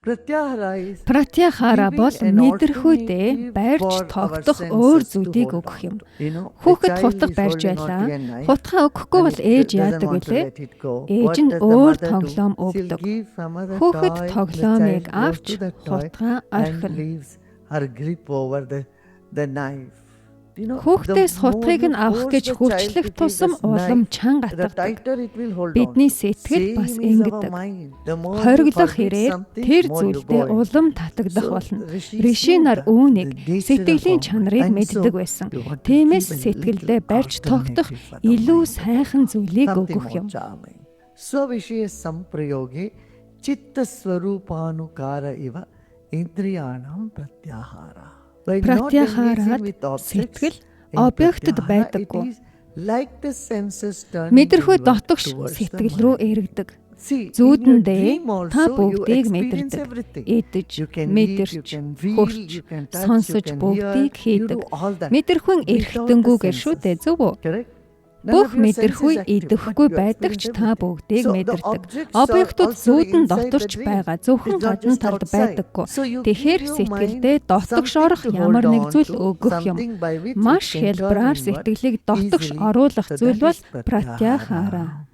Pratyahara бол мэдрэхүйдээ барьж тогтох өөр зүйлийг өгөх юм. Хүүхэд хутга барьж байлаа. Хутгаа өгөхгүй бол ээж яадаг вүлээ? Ээж нь өөр тоглоом өгдөг. Хүүхэд тоглоомыг авч хутгаа орхино. Хүүхдээс хутгийг нь авах гэж хүчлэх тусам улам чанга атгадаг. Бидний сэтгэл бас ингэдэг. Хориглох хэрээр тэр зүйлдээ улам татагдах болно. Риши нар үүнийг сэтгэлийн чанарыг мэддэг байсан. Тиймээс сэтгэлдээ барьж тогтох илүү сайхан зүйлийг өгөх юм. Swavishya samprayoge chitta swarupānukāra iva indriyanam pratyahara. Pratyahara сэтгэл объектд байдаггүй. Мэдрэхүй дотогш сэтгэл рүү эргэдэг. Зүүдэндээ та бүгдийг мэдэрдэг. Идэж, мэдэрч, хүрч, сонсож бүгдийг хийдэг. Мэдрэхүйн эрхтэнгүүгээр шүү дээ, зөв үү? Бүх мэдрэхүй идэхгүй байдаг ч та бүгдийг мэдэрдэг. Объектууд зүүдэн доторч байгаа, зөвхөн гадна талд байдаггүй. Тэгэхээр сэтгэлдээ дотогш орох ямар нэг зүйл өгөх юм. Маш хэлбэрээр сэтгэлийг дотогш оруулах зүйл бол pratyahara.